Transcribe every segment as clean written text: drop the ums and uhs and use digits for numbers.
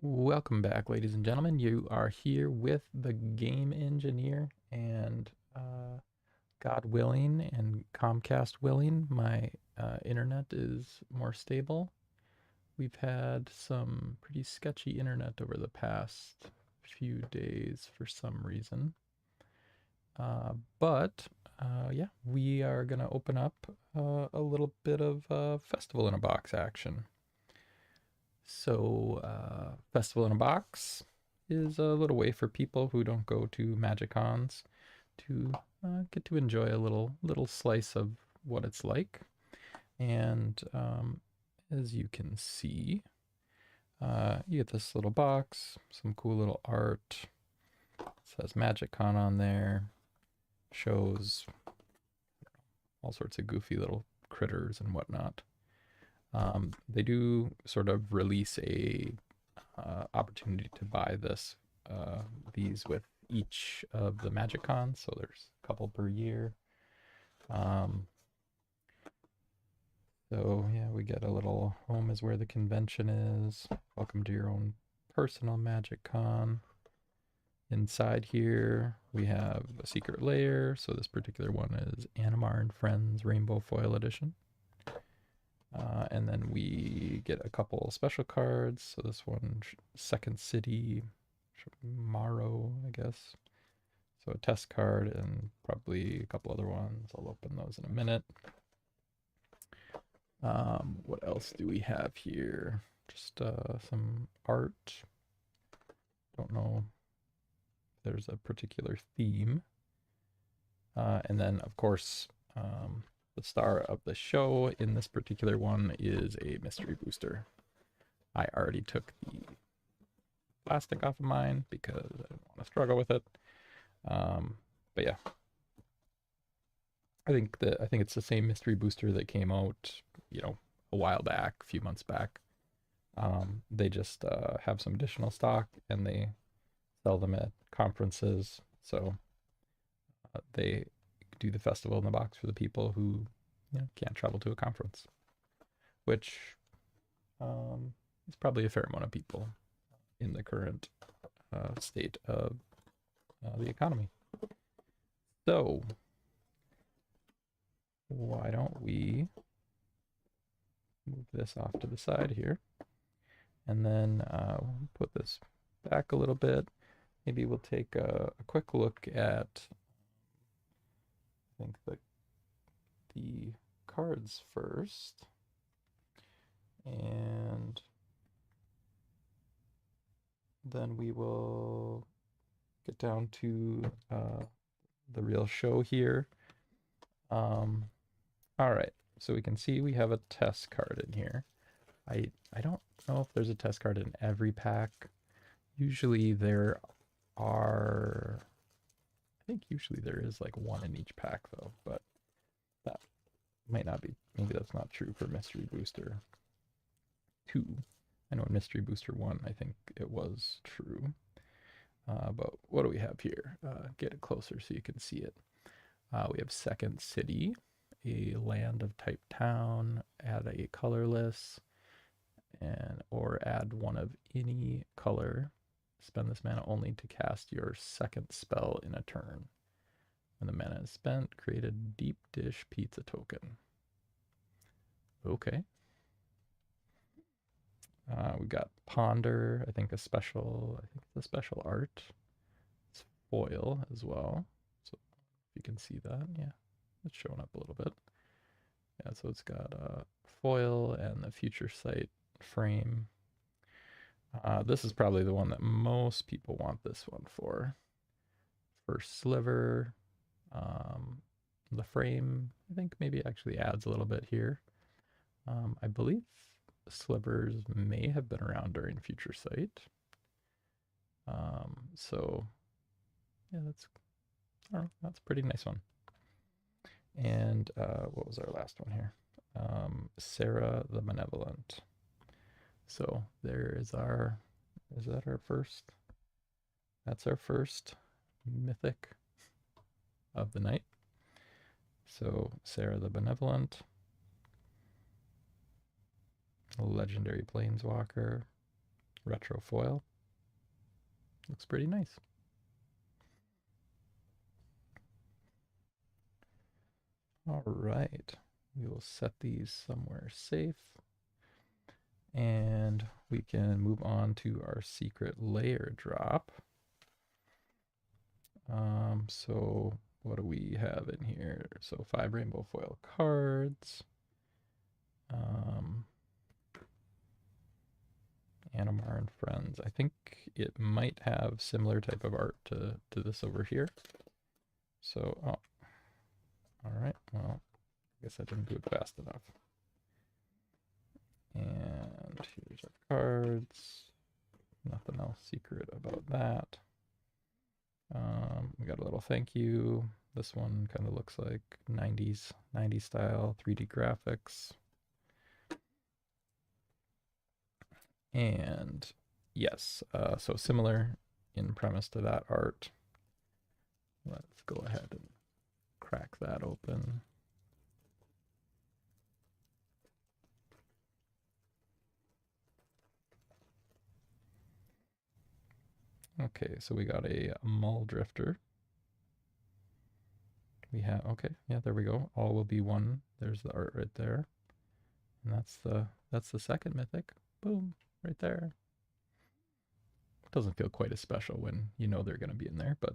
Welcome back, ladies and gentlemen. You are here with the game engineer, and God willing and Comcast willing, my internet is more stable. We've had some pretty sketchy internet over the past few days for some reason. But yeah, we are going to open up a little bit of Festival in a Box action. So, Festival in a Box is a little way for people who don't go to MagicCons to get to enjoy a little slice of what it's like. And as you can see, you get this little box, some cool little art. It says MagicCon on there. Shows all sorts of goofy little critters and whatnot. They do sort of release a opportunity to buy these with each of the MagicCons, so there's a couple per year. Um, so yeah, we get a little home is where the convention is. Welcome to your own personal MagicCon. Inside here, we have a secret layer. So this particular one is Animar and Friends Rainbow Foil Edition. And then we get a couple special cards. So this one, Second City, Morrow, I guess. So a test card and probably a couple other ones. I'll open those in a minute. What else do we have here? Just some art. Don't know if there's a particular theme. And then, of course, the star of the show in this particular one is a mystery booster. I already took the plastic off of mine because I didn't want to struggle with it. But yeah, I think it's the same mystery booster that came out, a while back, a few months back. They just have some additional stock and they sell them at conferences. So they do the festival in the box for the people who can't travel to a conference, which is probably a fair amount of people in the current state of the economy. So why don't we move this off to the side here, and then we'll put this back a little bit. Maybe we'll take a quick look at, I think, the cards first, and then we will get down to the real show here. All right, so we can see we have a test card in here. I don't know if there's a test card in every pack. Usually there are, I think usually there is like one in each pack though, but that might not be, maybe that's not true for Mystery Booster 2. I know in Mystery Booster 1, I think it was true. But what do we have here? Get it closer so you can see it. We have Second City, a land of type town, add a colorless, or add one of any color. Spend this mana only to cast your second spell in a turn. When the mana is spent, create a deep dish pizza token. Okay. We got Ponder, I think it's a special art. It's foil as well. So if you can see that, yeah, it's showing up a little bit. Yeah, so it's got foil and the Future Sight frame. This is probably the one that most people want this one for. First sliver. The frame, I think maybe actually adds a little bit here. I believe slivers may have been around during Future Sight. So yeah, that's a pretty nice one. And what was our last one here? Sarah the Benevolent. So there is is that our first? That's our first mythic of the night. So Sarah the Benevolent, a legendary planeswalker. retro foil. Looks pretty nice. All right, we will set these somewhere safe. And we can move on to our secret layer drop. So what do we have in here? So 5 rainbow foil cards. Animar and Friends. I think it might have similar type of art to this over here. So, oh, all right. Well, I guess I didn't do it fast enough. And here's our cards. Nothing else secret about that. We got a little thank you. This one kind of looks like 90s style 3D graphics. And yes, so similar in premise to that art. Let's go ahead and crack that open. Okay, so we got a Muldrifter. We have, okay, yeah, there we go. All will be one. There's the art right there. And that's the second mythic. Boom, right there. Doesn't feel quite as special when you know they're going to be in there, but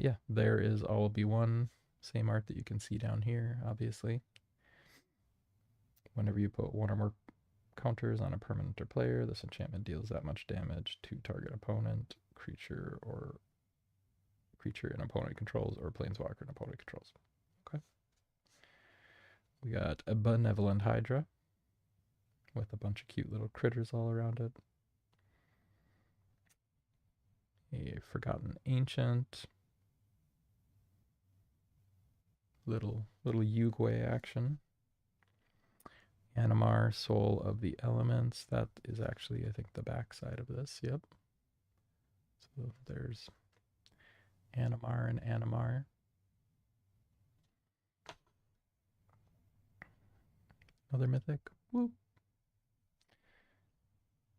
yeah, there is All Will Be One. Same art that you can see down here, obviously. Whenever you put one or more counters on a permanent or player, this enchantment deals that much damage to target opponent, creature an opponent controls, or planeswalker an opponent controls. Okay. We got a Benevolent Hydra with a bunch of cute little critters all around it. A Forgotten Ancient. Little Yugwe action. Animar, Soul of the Elements. That is actually, I think, the back side of this. Yep. So there's Animar and Animar. Another mythic. Whoop.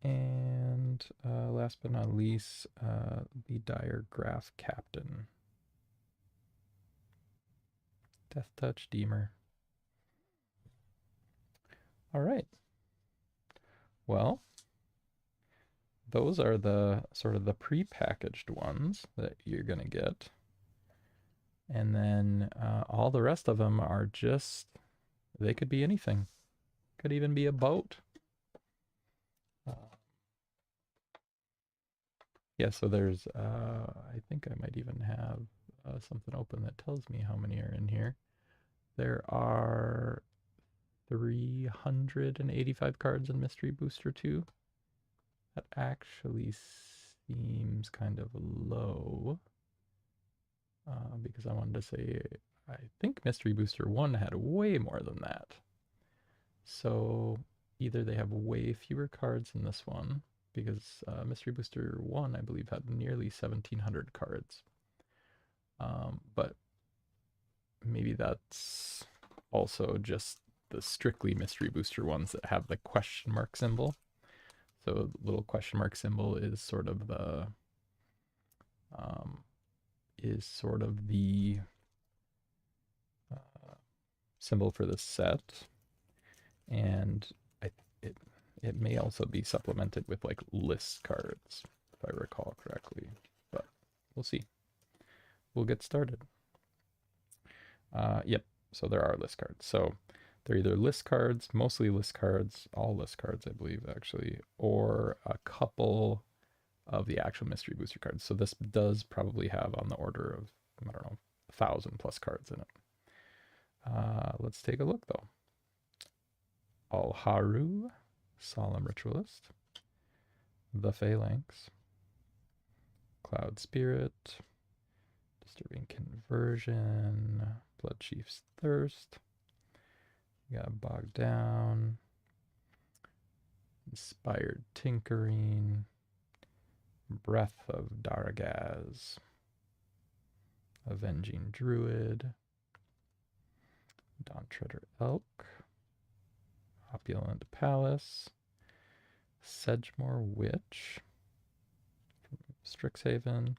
And last but not least, the Dire Graph Captain. Death Touch Deemer. All right. Well, those are the sort of the pre-packaged ones that you're going to get. And then all the rest of them are just, they could be anything. Could even be a boat. Yeah, so there's, I think I might even have something open that tells me how many are in here. There are 385 cards in Mystery Booster 2. That actually seems kind of low. Because I wanted to say, I think Mystery Booster 1 had way more than that. So either they have way fewer cards in this one, because Mystery Booster 1, I believe, had nearly 1,700 cards. But maybe that's also just the strictly Mystery Booster ones that have the question mark symbol. So the little question mark symbol is sort of the symbol for the set, and it may also be supplemented with like list cards, if I recall correctly, but we'll see. We'll get started. Yep, so there are list cards. So they're either list cards, mostly list cards, all list cards, I believe, actually, or a couple of the actual Mystery Booster cards. So this does probably have on the order of, I don't know, 1,000+ cards in it. Let's take a look, though. Alharu, Solemn Ritualist, the Phalanx, Cloud Spirit, Disturbing Conversion, Bloodchief's Thirst, we got Bogged Down, Inspired Tinkering, Breath of Daragaz, Avenging Druid, Dawn Treader Elk, Opulent Palace, Sedgemoor Witch from Strixhaven.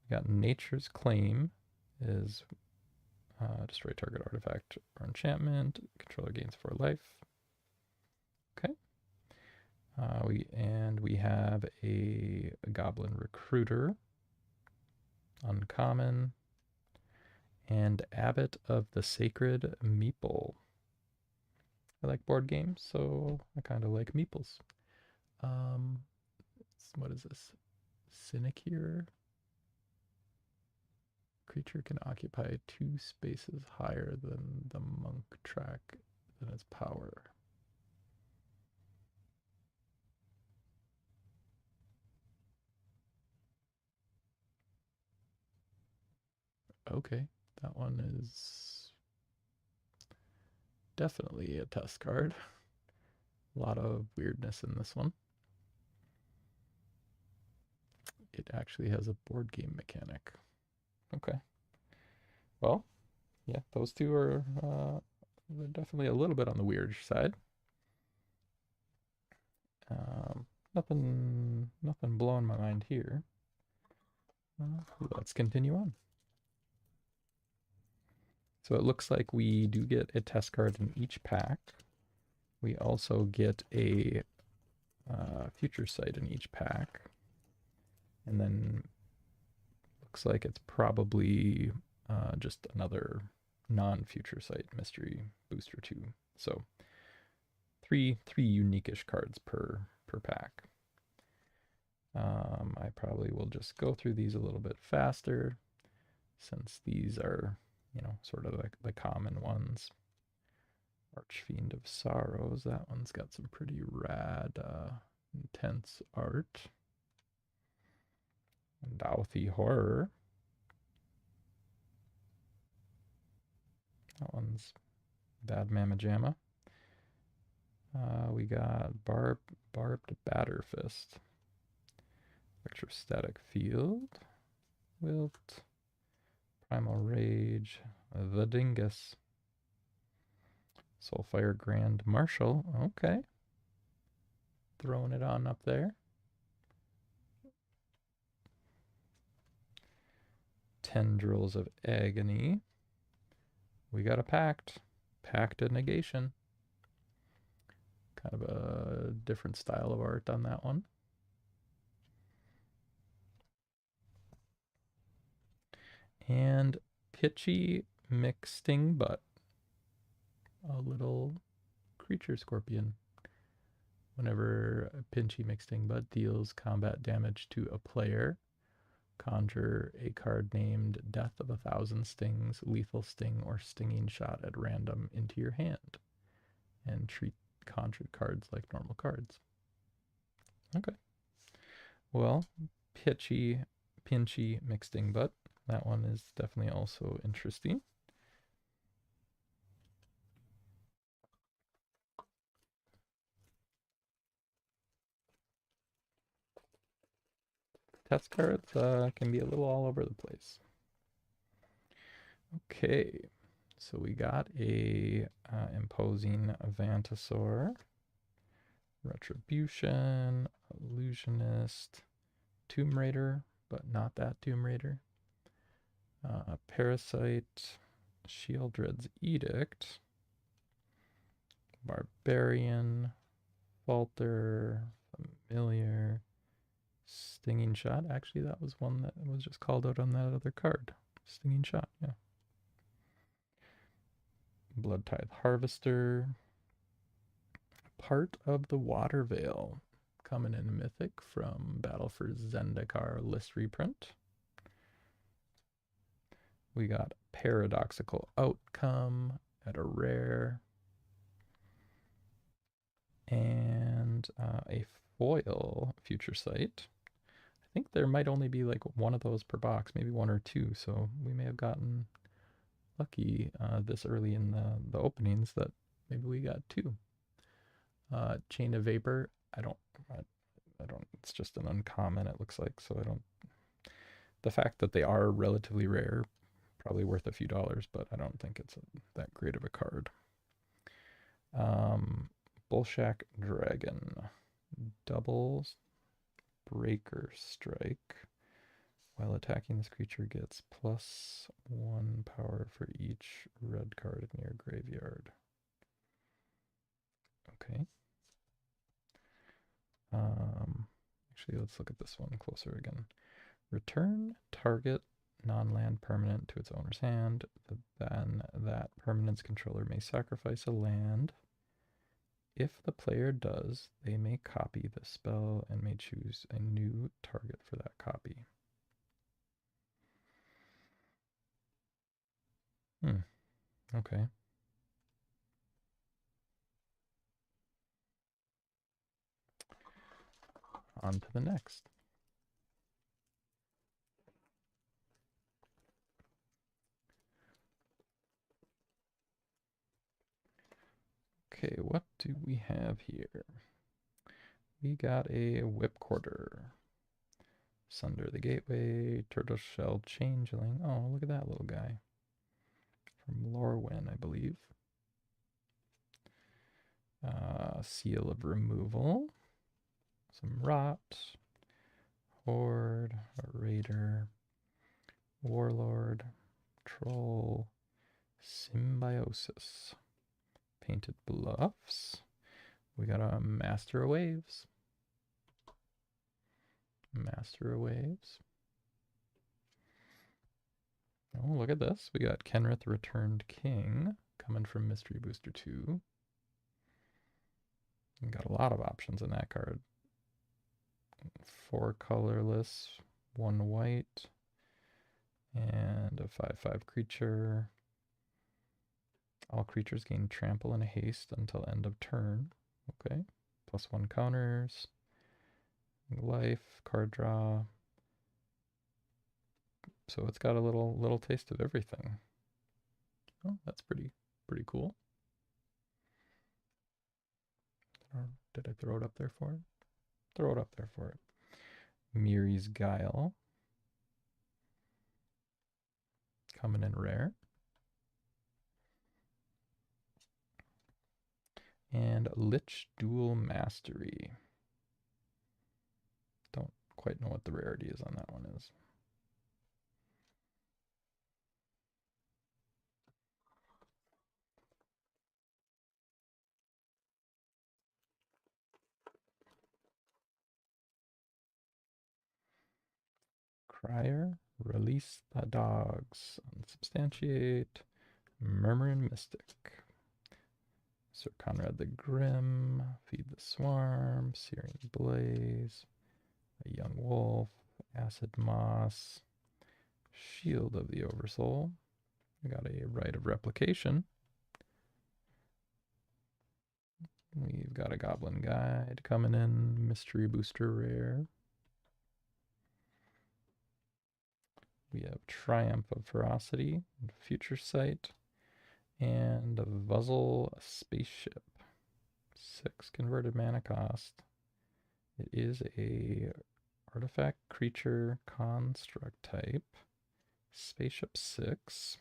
We got Nature's Claim is destroy target artifact or enchantment. Controller gains 4 life. Okay. We have a Goblin Recruiter, uncommon, and Abbot of the Sacred Meeple. I like board games, so I kind of like meeples. What is this? Sinecure. Creature can occupy 2 spaces higher than the monk track than its power. Okay, that one is definitely a test card. A lot of weirdness in this one. It actually has a board game mechanic. Okay. Well, yeah, those two are they're definitely a little bit on the weird side. Nothing blowing my mind here. Let's continue on. So it looks like we do get a test card in each pack. We also get a future sight in each pack. And then looks like it's probably just another non-future sight mystery booster 2. So three unique-ish cards per pack. I probably will just go through these a little bit faster since these are, sort of like the common ones. Archfiend of Sorrows, that one's got some pretty rad, intense art. Dauthi Horror. That one's Bad Mamma Jamma. We got Barbed Batterfist. Electrostatic Field. Wilt. Primal Rage. The Dingus. Soulfire Grand Marshal. Okay. Throwing it on up there. Tendrils of Agony. We got a Pact. Pact of Negation. Kind of a different style of art on that one. And Pitchy Mixting Butt. A little creature scorpion. Whenever a Pinchy Mixing Butt deals combat damage to a player, conjure a card named Death of 1,000 Stings, Lethal Sting, or Stinging Shot at random into your hand. And treat conjured cards like normal cards. Okay. Well, Pinchy Mixing Butt. That one is definitely also interesting. Test cards can be a little all over the place. Okay, so we got a Imposing Vantasaur, Retribution, Illusionist, Tomb Raider, but not that Tomb Raider, Parasite, Sheoldred's Edict, Barbarian, Falter, Familiar, Stinging Shot. Actually, that was one that was just called out on that other card. Stinging Shot, yeah. Bloodtithe Harvester. Part of the Water Veil. Coming in Mythic from Battle for Zendikar list reprint. We got Paradoxical Outcome at a rare. And a foil Future Sight. I think there might only be like one of those per box, maybe one or two. So we may have gotten lucky this early in the openings that maybe we got two. Chain of Vapor. I don't. It's just an uncommon. It looks like so. I don't. The fact that they are relatively rare, probably worth a few dollars, but I don't think it's that great of a card. Bullshack Dragon. doubles Breaker Strike. While attacking, this creature gets +1 power for each red card in your graveyard. Okay. Actually, let's look at this one closer again. Return target non-land permanent to its owner's hand. Then that permanent's controller may sacrifice a land. If the player does, they may copy the spell and may choose a new target for that copy. Okay. On to the next. Okay, what do we have here? We got a Whipquarter. Sunder the Gateway, Turtleshell Changeling. Oh, look at that little guy. From Lorwyn, I believe. Seal of Removal. Some Rot. Horde. A Raider. Warlord. Troll. Symbiosis. Painted Bluffs. We got a Master of Waves. Master of Waves. Oh, look at this. We got Kenrith Returned King coming from Mystery Booster 2. We got a lot of options in that card. 4 colorless, 1 white, and a 5/5 creature. All creatures gain trample and haste until end of turn. Okay. +1 counters. Life, card draw. So it's got a little taste of everything. Oh, that's pretty cool. Did I throw it up there for it? Throw it up there for it. Miri's Guile. Coming in rare. And Lich Dual Mastery. Don't quite know what the rarity is on that one is. Crier, Release the Dogs, Unsubstantiate, Murmuring Mystic, Sir Conrad the Grim, Feed the Swarm, Searing Blaze, a Young Wolf, Acid Moss, Shield of the Oversoul. We got a Rite of Replication. We've got a Goblin Guide coming in, Mystery Booster Rare. We have Triumph of Ferocity, Future Sight, and a Vuzzle Spaceship. 6 converted mana cost. It is a artifact creature construct type. Spaceship 6.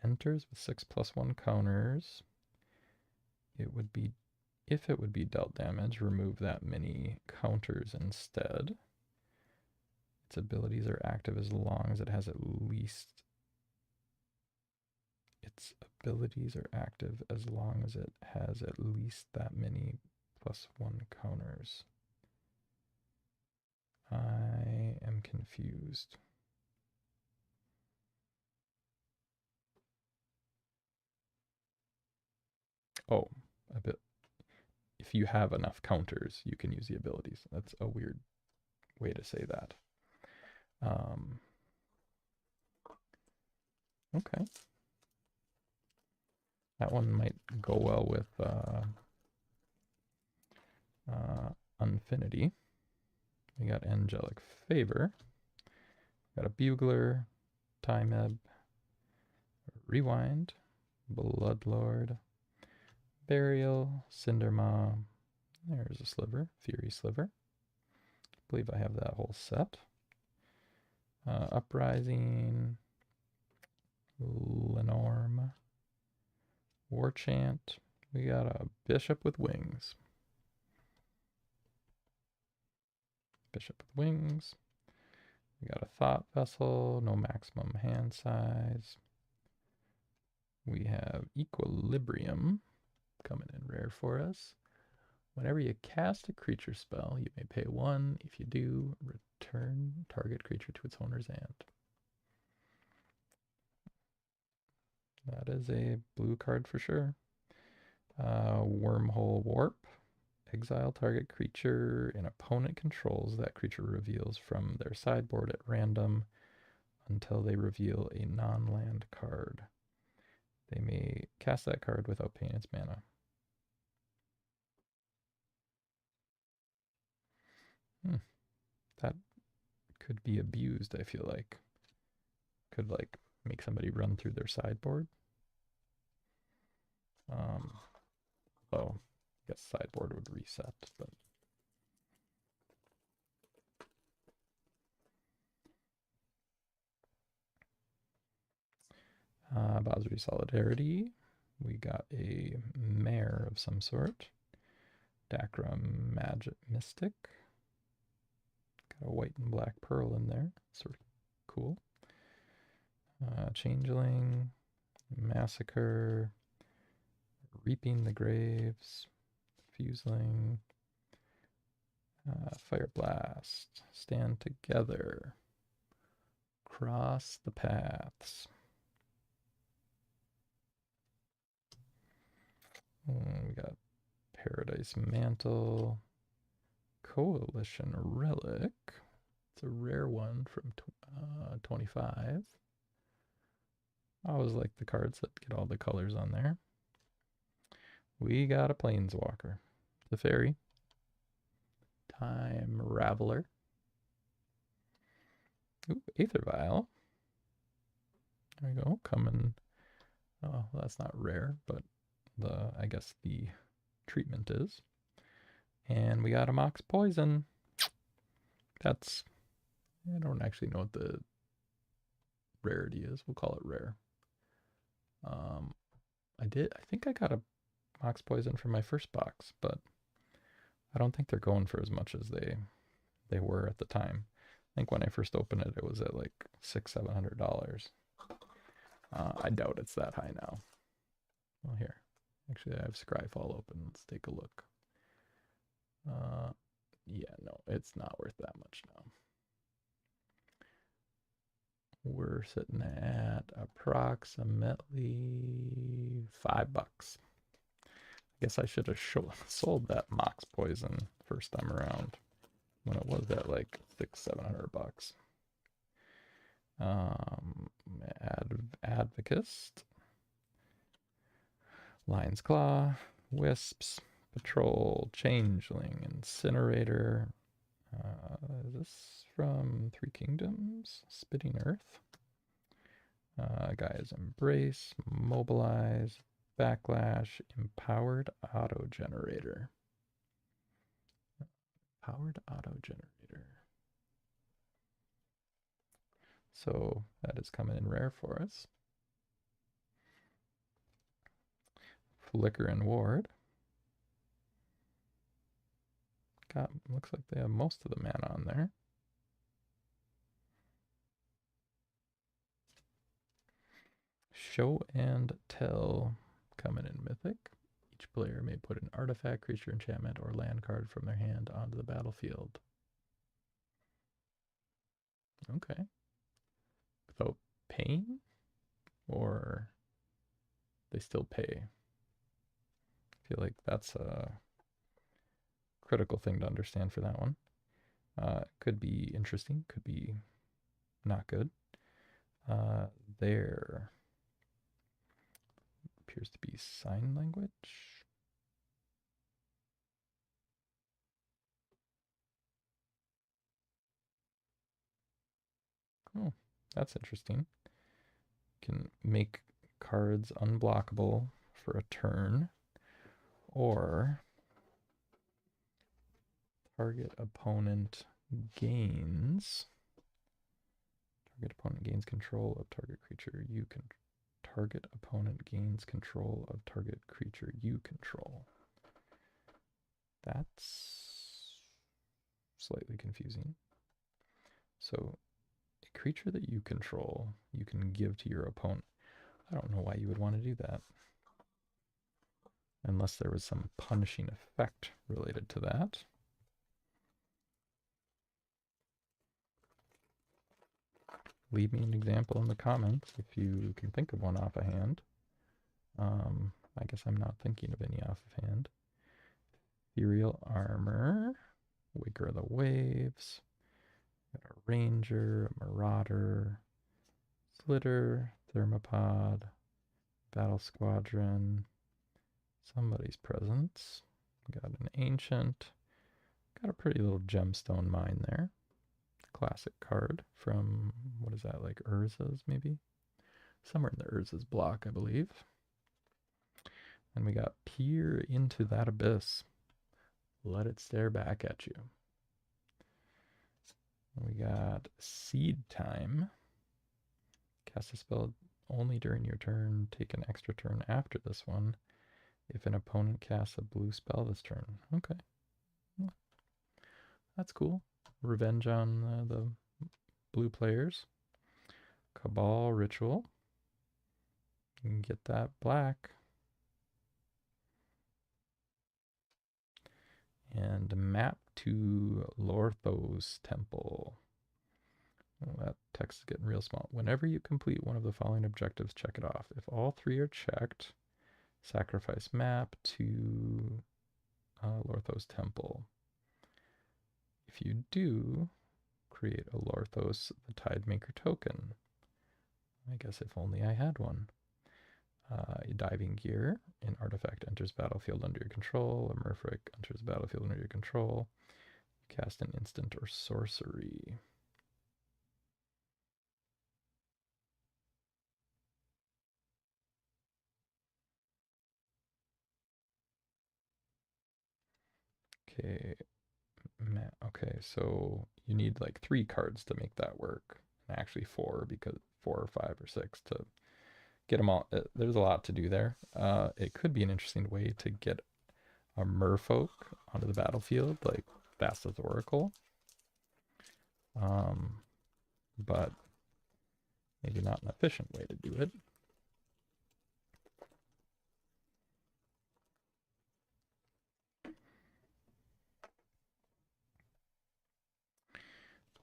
Enters with 6/1 counters. It would be, if it would be dealt damage, remove that many counters instead. Its abilities are active as long as it has at least that many +1 counters. I am confused. Oh, a bit. If you have enough counters, you can use the abilities. That's a weird way to say that. Okay. That one might go well with Unfinity. We got Angelic Favor. Got a Bugler, Time Ebb, Rewind, Bloodlord, Burial, Cindermaw. There's a Sliver, Fury Sliver. I believe I have that whole set. Uprising, Lenorm, War Chant. We got a Bishop with Wings. Bishop with wings. We got a Thought Vessel, no maximum hand size. We have Equilibrium coming in rare for us. Whenever you cast a creature spell, you may pay 1. If you do, return target creature to its owner's hand. That is a blue card for sure. Wormhole Warp. Exile target creature an opponent controls. That creature reveals from their sideboard at random until they reveal a non-land card. They may cast that card without paying its mana. That could be abused, I feel like. Could, like, make somebody run through their sideboard. Oh, I guess sideboard would reset, but... Basri Solidarity. We got a mare of some sort. Dacra Magic Mystic. Got a white and black pearl in there. Sort of cool. Changeling. Massacre. Reaping the Graves. Fuseling. Fire Blast. Stand Together. Cross the Paths. We got Paradise Mantle, Coalition Relic. It's a rare one from 25. I always like the cards that get all the colors on there. We got a Planeswalker, the Fairy, Time Raveler, ooh, Aether Vial. There we go, coming. Oh, that's not rare, but I guess the treatment is. And we got a Mox Poison. That's, I don't actually know what the rarity is. We'll call it rare. I think I got a Mox Poison from my first box, but I don't think they're going for as much as they were at the time. I think when I first opened it, it was at like $600-700. I doubt it's that high now. Well, here. Actually, I have Scryfall open. Let's take a look. Yeah, no, it's not worth that much now. We're sitting at approximately $5. I guess I should have sold that Mox Poison first time around when it was at like $600-700. Advocist, Lion's Claw, Wisps, Patrol, Changeling, Incinerator. Is this from Three Kingdoms? Spitting Earth. Gaia's Embrace, Mobilize, Backlash, Empowered Auto Generator. Powered Auto Generator. So that is coming in rare for us. Flicker and Ward. Looks like they have most of the mana on there. Show and Tell coming in Mythic. Each player may put an artifact, creature, enchantment, or land card from their hand onto the battlefield. Okay. Without paying? Or they still pay? I feel like that's a critical thing to understand for that one. Could be interesting, could be not good. There appears to be sign language. Oh, that's interesting. Can make cards unblockable for a turn, or target opponent gains control of target creature you can. Target opponent gains control of target creature you control. That's slightly confusing. So a creature that you control, you can give to your opponent. I don't know why you would want to do that. Unless there was some punishing effect related to that. Leave me an example in the comments if you can think of one offhand. I guess I'm not thinking of any offhand. Ethereal Armor, Waker of the Waves, got a Ranger, a Marauder, Slitter, Thermopod, Battle Squadron, Somebody's Presence, got an Ancient, got a pretty little gemstone mine there. Classic card from, what is that, like Urza's maybe? Somewhere in the Urza's block, I believe. And we got Peer into that Abyss. Let it stare back at you. We got Seed Time. Cast a spell only during your turn. Take an extra turn after this one if an opponent casts a blue spell this turn. Okay. That's cool. Revenge on the blue players. Cabal Ritual. You can get that black. And map to Lorthos Temple. Well, that text is getting real small. Whenever you complete one of the following objectives, check it off. If all three are checked, sacrifice map to Lorthos Temple. If you do, create a Lorthos the Tidemaker token. I guess if only I had one. Diving Gear. An artifact enters battlefield under your control. A Merfolk enters battlefield under your control. Cast an instant or sorcery. Okay. Okay, so you need like 3 cards to make that work. And actually 4, because 4 or 5 or 6 to get them all. There's a lot to do there. It could be an interesting way to get a Merfolk onto the battlefield, like Vasta's Oracle. But maybe not an efficient way to do it.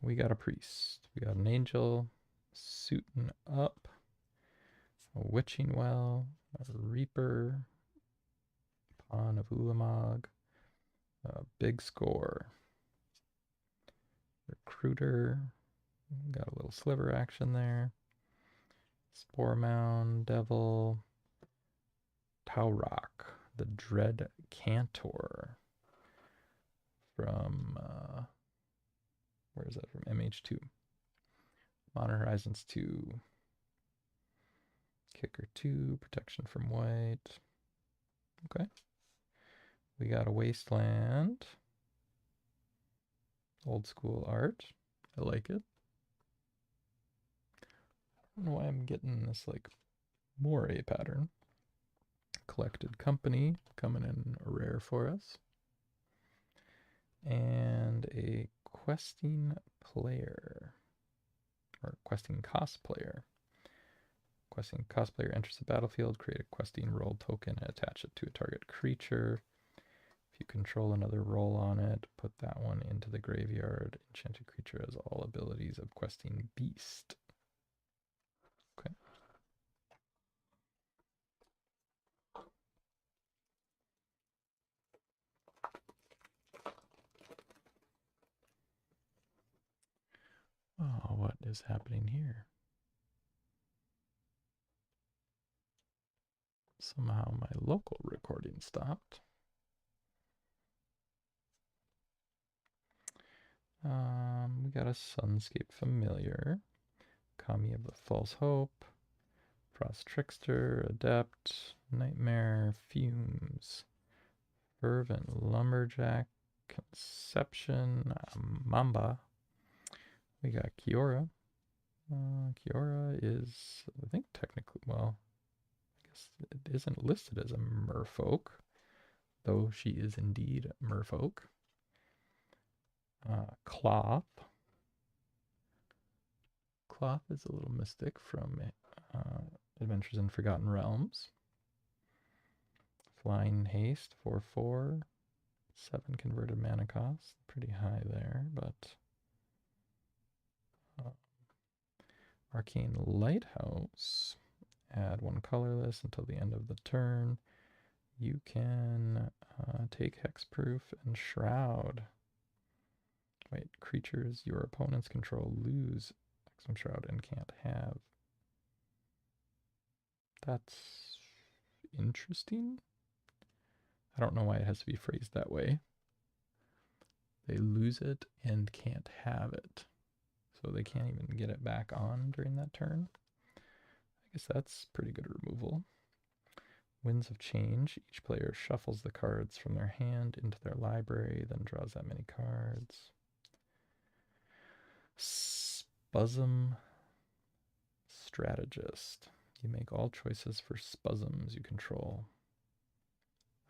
We got a priest. We got an angel suiting up. A witching well. A reaper. Pawn of Ulamog. A big score. Recruiter. Got a little sliver action there. Spore Mound, Devil. Taurok, the Dread Cantor. From, where is that from? MH2. Modern Horizons 2. Kicker 2, protection from white. Okay. We got a Wasteland. Old school art. I like it. I don't know why I'm getting this like moire pattern. Collected Company coming in a rare for us. And a Questing Player. Or Questing Cosplayer. Questing Cosplayer enters the battlefield, create a Questing roll token and attach it to a target creature. If you control another roll on it, put that one into the graveyard. Enchanted creature has all abilities of Questing Beast. Okay. Oh, what is happening here? Somehow my local recording stopped. We got a Sunscape Familiar, Kami of the False Hope, Frost Trickster, Adept, Nightmare, Fumes, Fervent Lumberjack, Conception, Mamba. We got Kiora. Kiora is, I think technically, well, I guess it isn't listed as a merfolk, though she is indeed merfolk. Cloth. Cloth is a little mystic from Adventures in Forgotten Realms. Flying Haste, 4/4. 7 converted mana cost. Pretty high there, but Arcane Lighthouse. Add 1 colorless until the end of the turn. You can take Hexproof and Shroud. Wait, creatures your opponents control lose Hexproof Shroud and can't have. That's interesting. I don't know why it has to be phrased that way. They lose it and can't have it. So they can't even get it back on during that turn. I guess that's pretty good removal. Winds of Change. Each player shuffles the cards from their hand into their library, then draws that many cards. Spuzum Strategist. You make all choices for spuzums you control.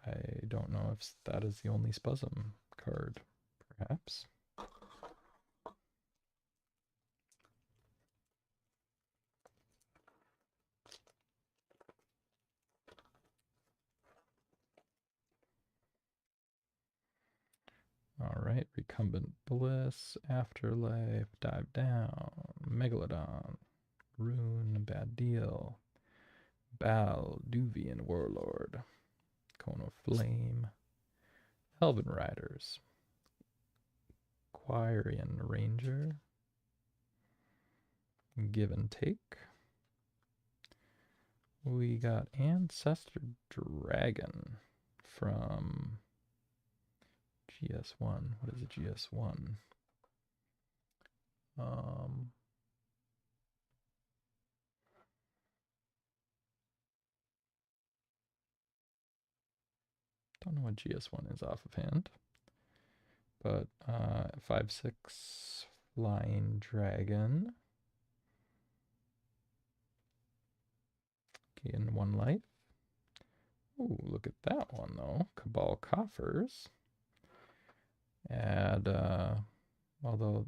I don't know if that is the only spuzum card, perhaps. All right, Recumbent Bliss, Afterlife, Dive Down, Megalodon, Rune, Bad Deal, Balduvian Warlord, Cone of Flame, Elven Riders, Quirion Ranger, Give and Take. We got Ancestor Dragon from GS1. What is a GS1? Don't know what GS1 is off of hand. But 5/6 Flying Dragon. Gain 1 life. Ooh, look at that one though. Cabal Coffers. Add, although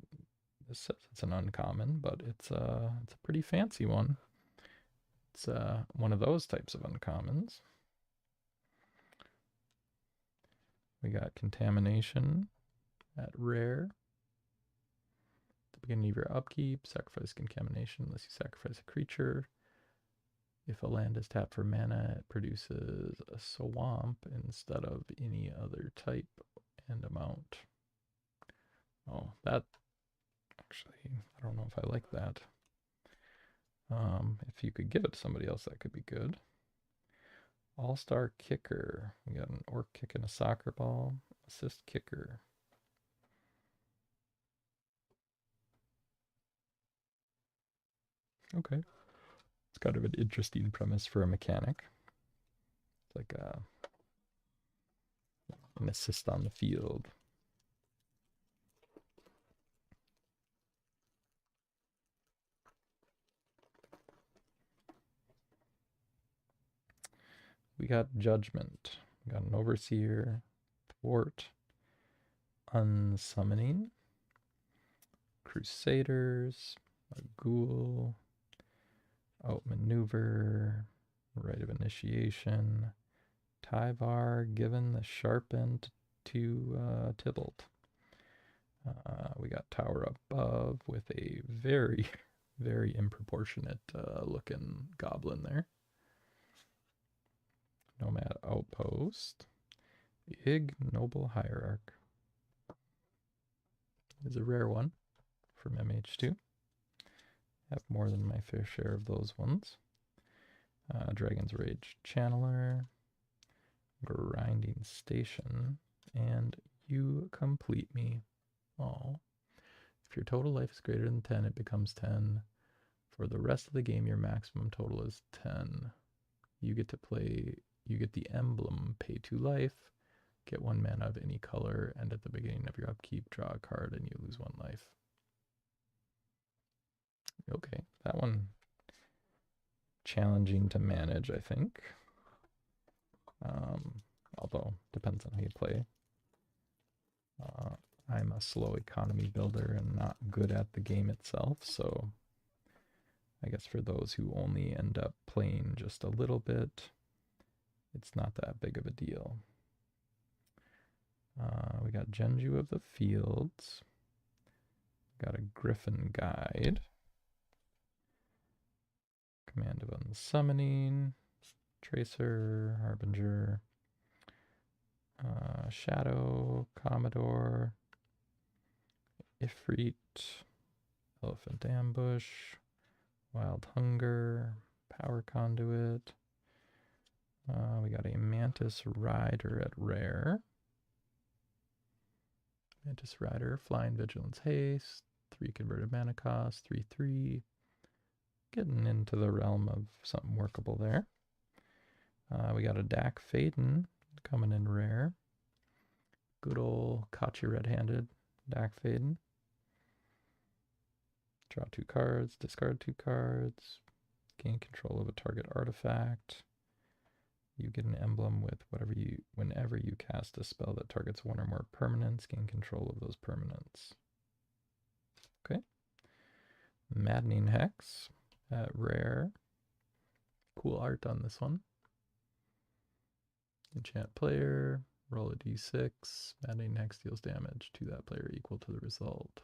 this says it's an uncommon, but it's a pretty fancy one. It's one of those types of uncommons. We got Contamination at rare. At the beginning of your upkeep, sacrifice Contamination unless you sacrifice a creature. If a land is tapped for mana, it produces a swamp instead of any other type and amount. Oh, that actually, I don't know if I like that. If you could give it to somebody else, that could be good. All-Star Kicker. We got an orc kicking a soccer ball. Assist kicker. Okay. It's kind of an interesting premise for a mechanic. It's like an assist on the field. We got Judgment. We got an Overseer, Thwart, Unsummoning, Crusaders, a Ghoul, Outmaneuver, Rite of Initiation, Tyvar given the sharp end to Tybalt. We got Tower Above with a very, very improportionate looking goblin there. Nomad Outpost. Ignoble Hierarch is a rare one from MH2. Have more than my fair share of those ones. Dragon's Rage Channeler, Grinding Station, and You Complete Me. Oh. If your total life is greater than 10, it becomes 10. For the rest of the game, your maximum total is 10. You get the emblem, pay 2 life, get 1 mana of any color, and at the beginning of your upkeep, draw a card and you lose 1 life. Okay, that one challenging to manage, I think. Although, depends on how you play. I'm a slow economy builder and not good at the game itself, so I guess for those who only end up playing just a little bit, it's not that big of a deal. We got Genju of the Fields. Got a Griffin Guide. Command of Unsummoning. Tracer, Harbinger. Shadow, Commodore. Ifrit. Elephant Ambush. Wild Hunger. Power Conduit. We got a Mantis Rider at rare. Mantis Rider, Flying Vigilance Haste, 3 converted mana cost, 3/3. Getting into the realm of something workable there. We got a Dak Faden coming in rare. Good old caught you red-handed Dak Faden. Draw 2 cards, discard 2 cards, gain control of a target artifact. You get an emblem with whenever you cast a spell that targets 1 or more permanents, gain control of those permanents. Okay. Maddening Hex at rare. Cool art on this one. Enchant player, roll a d6. Maddening Hex deals damage to that player equal to the result.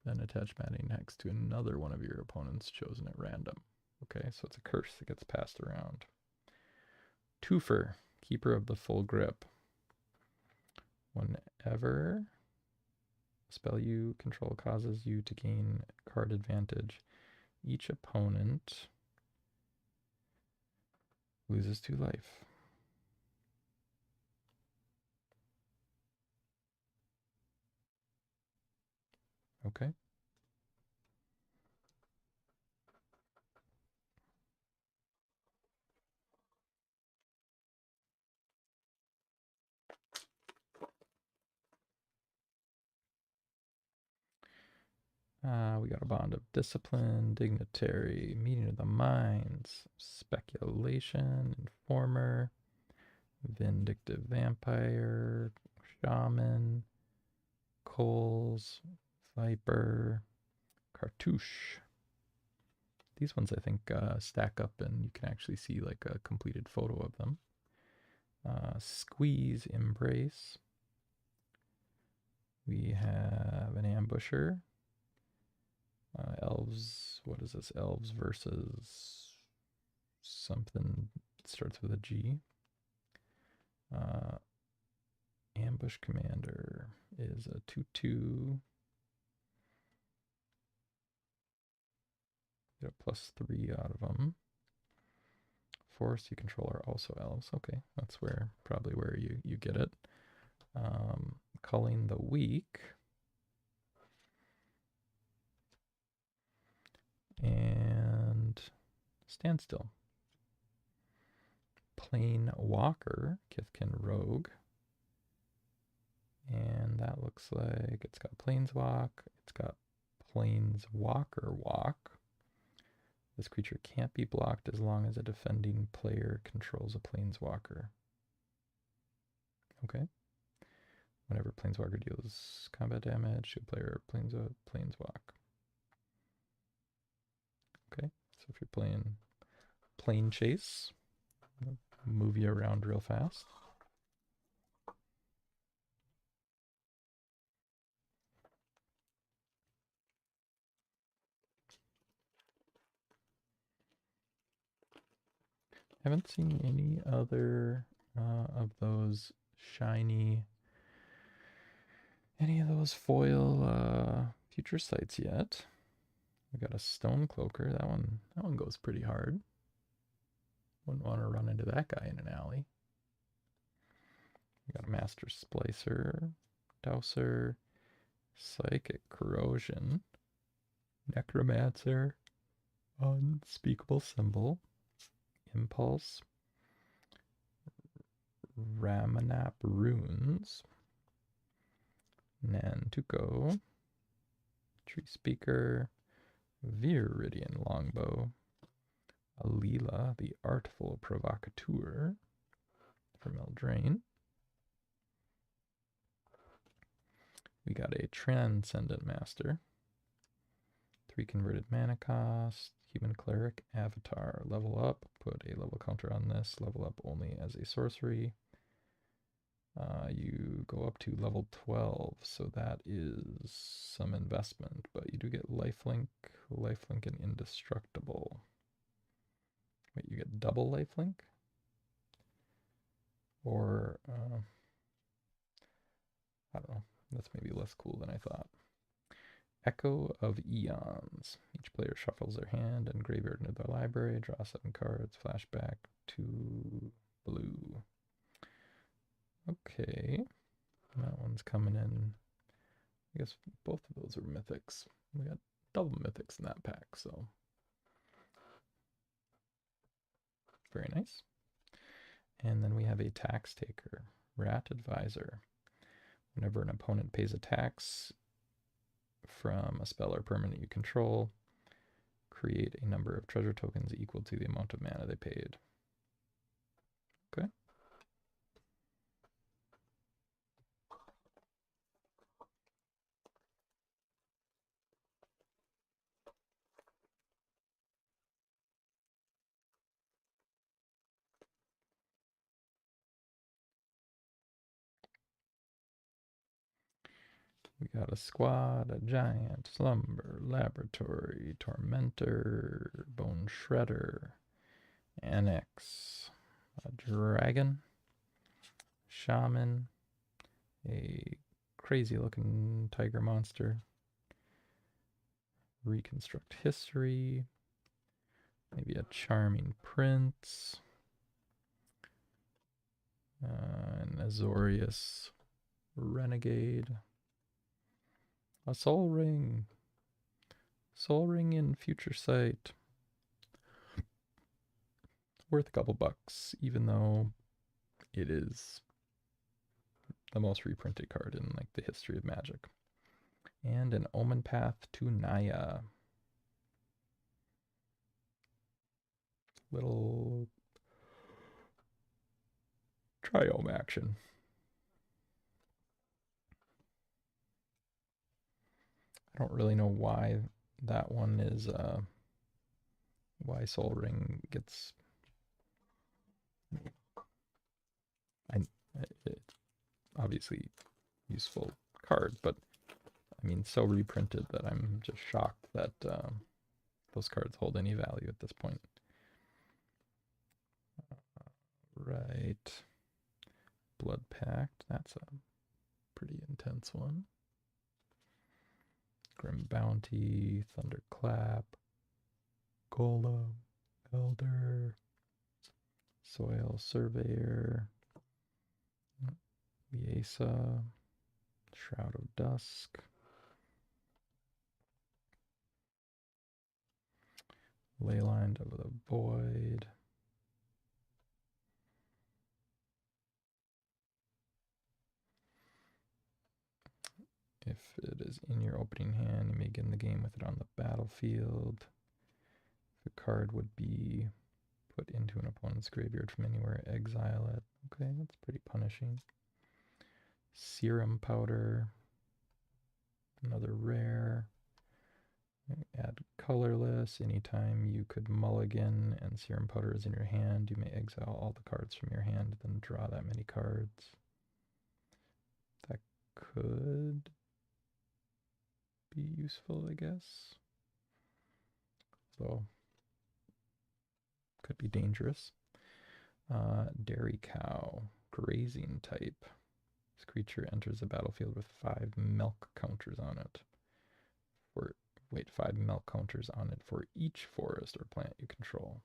Then attach Maddening Hex to another one of your opponents chosen at random. Okay, so it's a curse that gets passed around. Twofer, Keeper of the Full Grip. Whenever a spell you control causes you to gain card advantage, each opponent loses 2 life. Okay. We got a Bond of Discipline, Dignitary, Meeting of the Minds, Speculation, Informer, Vindictive Vampire, Shaman, Coles, Viper, Cartouche. These ones I think stack up and you can actually see like a completed photo of them. Squeeze, Embrace. We have an Ambusher. Elves, what is this? Elves versus something starts with a G. Ambush Commander is a 2/2. Get a +3 out of them. Force you control are also elves. Okay, that's probably where you get it. Culling the Weak. And Standstill. Plane Walker, Kithkin Rogue. And that looks like it's got Planeswalk. It's got Planeswalker Walk. This creature can't be blocked as long as a defending player controls a Planeswalker. Okay. Whenever Planeswalker deals combat damage to a player, Planeswalk. Okay, so if you're playing Plane Chase, move you around real fast. Haven't seen any other of those shiny, any of those foil future sights yet. We got a Stonecloaker. That one goes pretty hard. Wouldn't want to run into that guy in an alley. We got a Master Splicer, Dowser, Psychic Corrosion, Necromancer, Unspeakable Symbol, Impulse, Ramanap Runes, Nantuko, Tree Speaker, Viridian Longbow, Alila, the Artful Provocateur from Eldraine, got a Transcendent Master. 3 converted mana cost. Human Cleric Avatar. Level up. Put a level counter on this. Level up only as a sorcery. You go up to level 12, so that is some investment, but you do get lifelink, and indestructible. Wait, you get double lifelink? Or, I don't know, that's maybe less cool than I thought. Echo of Eons. Each player shuffles their hand and graveyard into their library, draw 7 cards, flashback to blue. Okay, that one's coming in. I guess both of those are mythics. We got double mythics in that pack, so very nice. And then we have a tax taker, Rat Advisor. Whenever an opponent pays a tax from a spell or permanent you control, create a number of treasure tokens equal to the amount of mana they paid. Okay. We got a squad, a giant, slumber, laboratory, tormentor, bone shredder, annex, a dragon, shaman, a crazy looking tiger monster, reconstruct history, maybe a charming prince, an Azorius renegade, a soul ring in future sight. Worth a couple bucks, even though it is the most reprinted card in like the history of Magic. And an Omen Path to Naya. Little Triome action. I don't really know why that one is, why Sol Ring gets... It's obviously useful card, but I mean, so reprinted that I'm just shocked that those cards hold any value at this point. Right. Blood Pact, that's a pretty intense one. Grim Bounty, Thunderclap, Golem, Elder, Soil Surveyor, Liesa, Shroud of Dusk, Leyline of the Void, if it is in your opening hand, you may begin the game with it on the battlefield. The card would be put into an opponent's graveyard from anywhere, exile it. Okay, that's pretty punishing. Serum Powder, another rare. Add colorless. Anytime you could mulligan and Serum Powder is in your hand, you may exile all the cards from your hand, then draw that many cards. That could be useful, I guess. Though, could be dangerous. Dairy Cow, grazing type. This creature enters the battlefield with 5 milk counters on it. 5 milk counters on it for each forest or plant you control.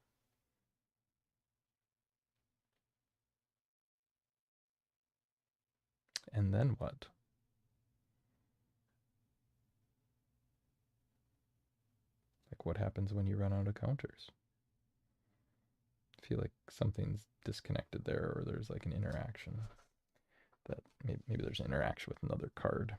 And then what? Like, what happens when you run out of counters? I feel like something's disconnected there, or there's like an interaction. That maybe there's an interaction with another card.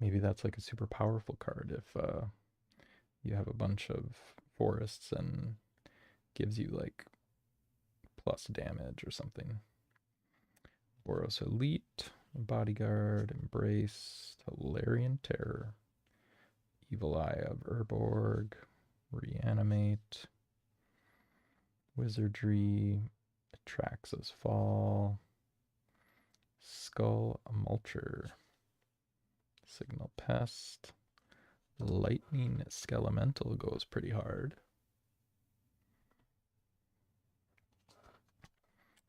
Maybe that's like a super powerful card if you have a bunch of forests and gives you like plus damage or something. Boros Elite, Bodyguard, Embrace, Tolarian Terror, Evil Eye of Urborg, Reanimate, Wizardry, Atraxa's Fall, Skull Mulcher, Signal Pest, Lightning Skelemental goes pretty hard.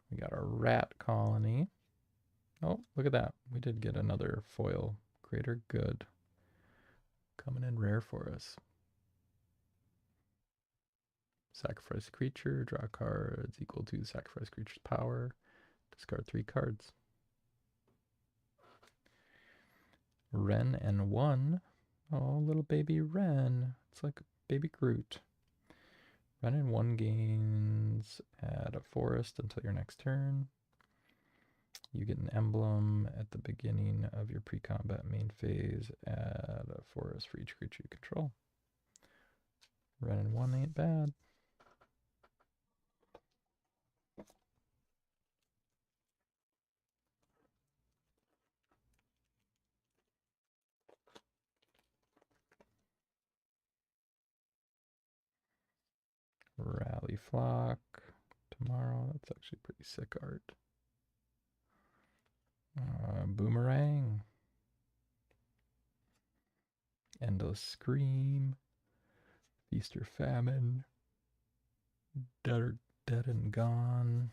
We got our Rat Colony. Oh, look at that. We did get another foil. Greater Good. Coming in rare for us. Sacrifice creature, draw cards equal to sacrifice creature's power. Discard 3 cards. Wrenn and 1. Oh, little baby Wrenn. It's like baby Groot. Wrenn and 1 gains, add a forest until your next turn. You get an emblem at the beginning of your pre-combat main phase. Add a forest for each creature you control. Wrenn and 1 ain't bad. Rally Flock. Tomorrow. That's actually pretty sick art. Boomerang. Endless Scream. Feast or Famine. Dead and Gone.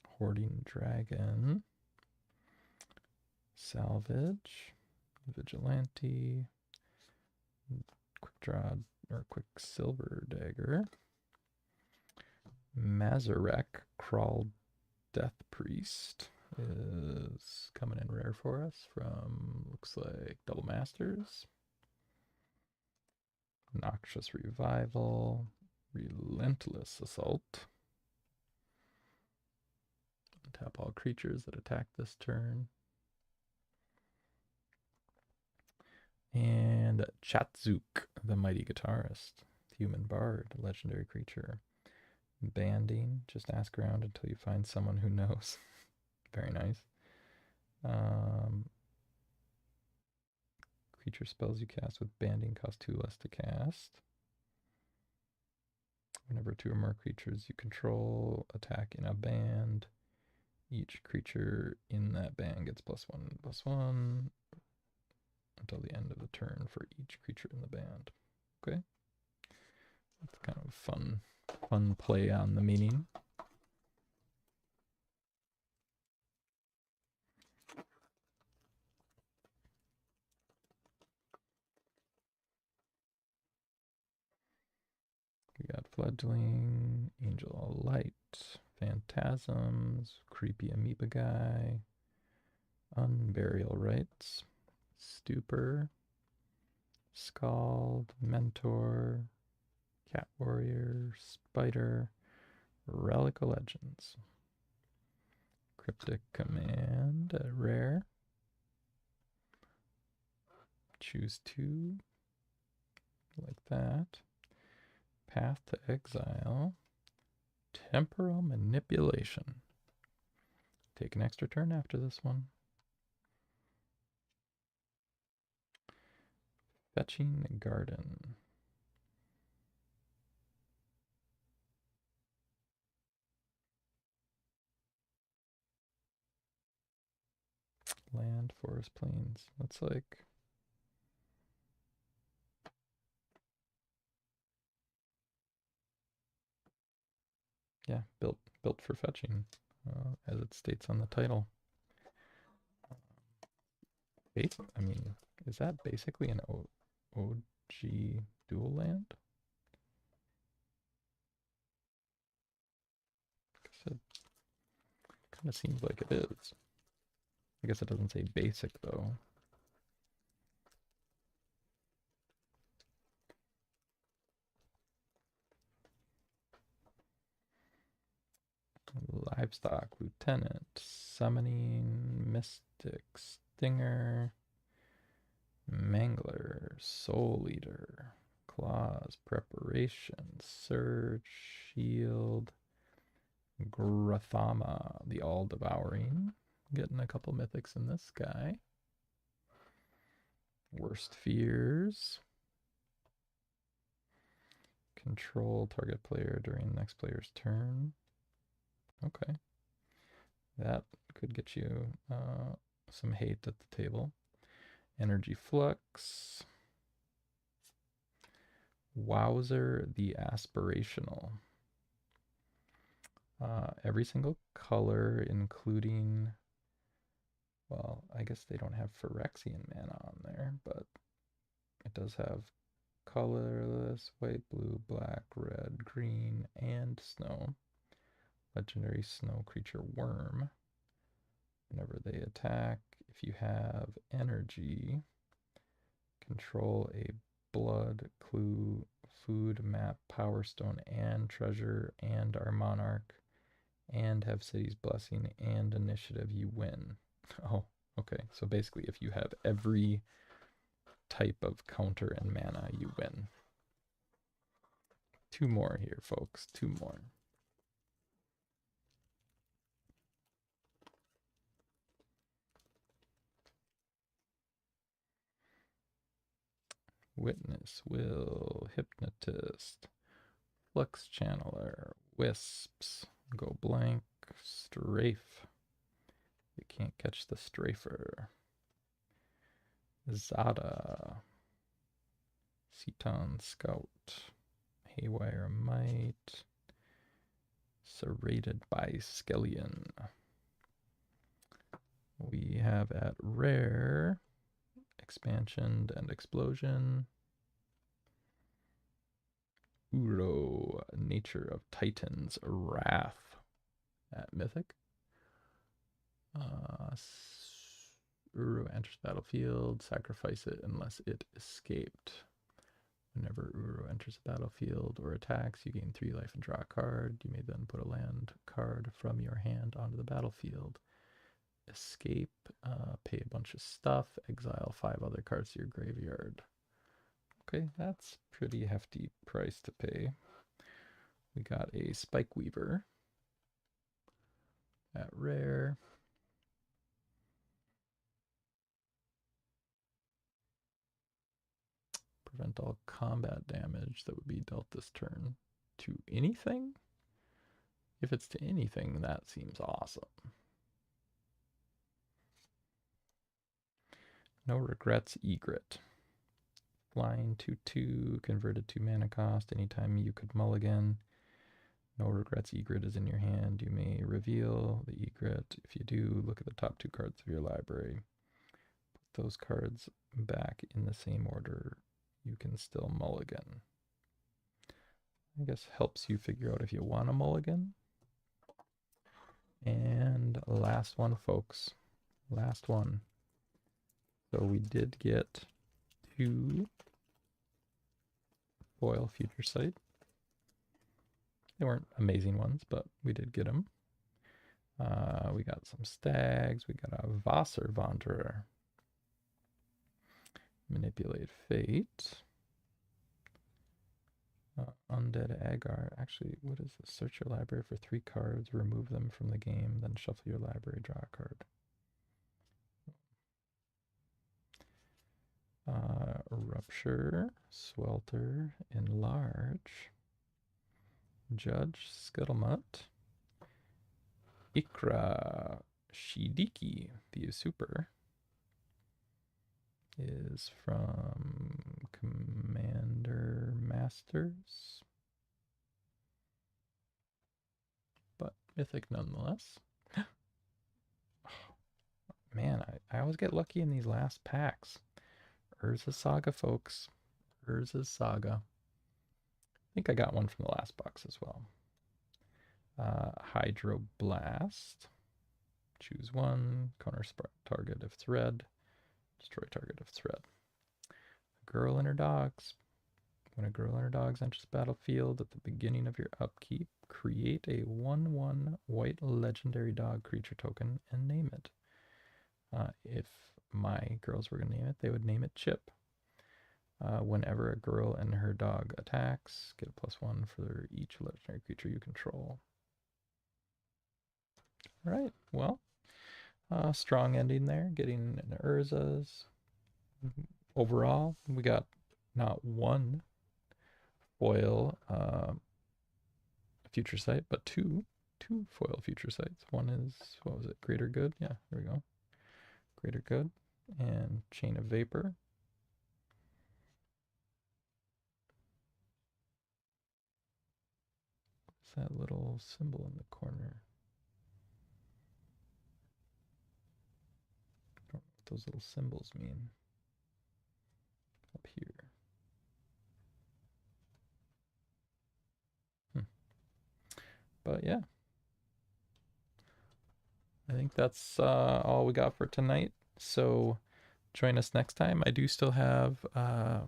Hoarding Dragon. Salvage. Vigilante. Quick Draw or Quicksilver Dagger. Mazarek Crawl Death Priest is coming in rare for us from, looks like, Double Masters. Noxious Revival, Relentless Assault. Tap all creatures that attack this turn. And Chatzuk, the Mighty Guitarist, Human Bard, legendary creature. Banding, just ask around until you find someone who knows. Very nice. Creature spells you cast with banding cost 2 less to cast. Whenever 2 or more creatures you control attack in a band, each creature in that band gets +1/+1 until the end of the turn for each creature in the band. Okay. That's kind of fun play on the meaning. We got Fledgling, Angel of Light, Phantasms, Creepy Amoeba Guy, Unburial Rites, Stupor, Scald, Mentor, Cat Warrior, Spider, Relic of Legends, Cryptic Command, rare. Choose 2, like that. Path to Exile, Temporal Manipulation. Take an extra turn after this one. Fetching Garden. Land, forest, plains. That's like... yeah, built for fetching, as it states on the title. I mean, is that basically an OG dual land? It kind of seems like it is. I guess it doesn't say basic though. Livestock Lieutenant, Summoning, Mystic, Stinger, Mangler, Soul Eater, Claws, Preparation, Surge, Shield, Grathama, the All-Devouring. Getting a couple mythics in this guy. Worst Fears. Control target player during the next player's turn. Okay. That could get you some hate at the table. Energy Flux. Wowzer the Aspirational. Every single color, including, well, I guess they don't have Phyrexian mana on there, but it does have colorless, white, blue, black, red, green, and snow. Legendary snow creature Worm. Whenever they attack, if you have energy, control a blood, clue, food, map, power stone, and treasure, and our monarch, and have city's blessing and initiative, you win. Oh, okay. So basically, if you have every type of counter and mana, you win. 2 more here, folks. 2 more. Witness, Will, Hypnotist, Flux Channeler, Wisps, Go Blank, Strafe. You can't catch the Strafer. Zada, Ceton Scout, Haywire Might, Serrated by Skellion. We have at rare, Expansion and Explosion, Uro, Nature of Titans, Wrath at Mythic. Uro enters battlefield, sacrifice it unless it escaped. Whenever Uro enters the battlefield or attacks, you gain 3 life and draw a card. You may then put a land card from your hand onto the battlefield. Escape, pay a bunch of stuff, exile 5 other cards to your graveyard. Okay, that's pretty hefty price to pay. We got a Spike Weaver at rare. Prevent all combat damage that would be dealt this turn to anything. If it's to anything, that seems awesome. No Regrets Egret. Flying 2/2, converted to mana cost. Anytime you could mulligan. No Regrets Egret is in your hand. You may reveal the Egret. If you do, look at the top 2 cards of your library. Put those cards back in the same order. You can still mulligan. I guess helps you figure out if you want to mulligan. And last one, folks. Last one. So we did get 2 foil Future Sight. They weren't amazing ones, but we did get them. We got some Stags. We got a Vassar Wanderer. Manipulate Fate. Undead Agar. Actually, what is this? Search your library for 3 cards, remove them from the game, then shuffle your library, draw a card. Rupture, Swelter, Enlarge, Judge, Scuttlemutt, Ikra, Shidiki, the Usurper, is from Commander Masters, but mythic nonetheless. Man, I always get lucky in these last packs. Urza Saga, folks. Urza Saga. I think I got one from the last box as well. Hydroblast. Choose 1. Counter target if it's red. Destroy target if it's red. A girl and her dogs. When a girl and her dogs enters the battlefield at the beginning of your upkeep, create a 1/1 white legendary dog creature token and name it. If my girls were going to name it, they would name it Chip. Whenever a girl and her dog attacks, get a +1 for each legendary creature you control. All right, well, strong ending there, getting an Urza's. Overall, we got not one foil future sight, but two foil future sights. One is, what was it, Greater Good? Yeah, there we go. Greater Good and Chain of Vapor. What's that little symbol in the corner? I don't know what those little symbols mean. Up here. But yeah, I think that's all we got for tonight. So join us next time. I do still have, how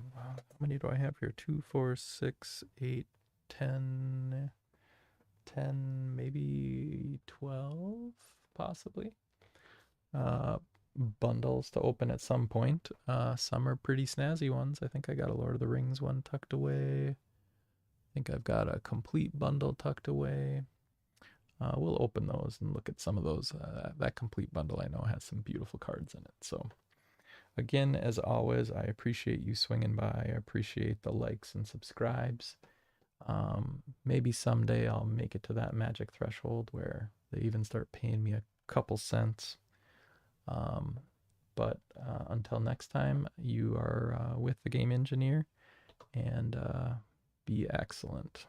many do I have here? 2, 4, 6, 8, 10, 10, maybe 12, possibly. Bundles to open at some point. Some are pretty snazzy ones. I think I got a Lord of the Rings one tucked away. I think I've got a complete bundle tucked away. We'll open those and look at some of those. That complete bundle I know has some beautiful cards in it. So again, as always, I appreciate you swinging by. I appreciate the likes and subscribes. Maybe someday I'll make it to that magic threshold where they even start paying me a couple cents. But until next time, you are with the Game Engineer, and be excellent.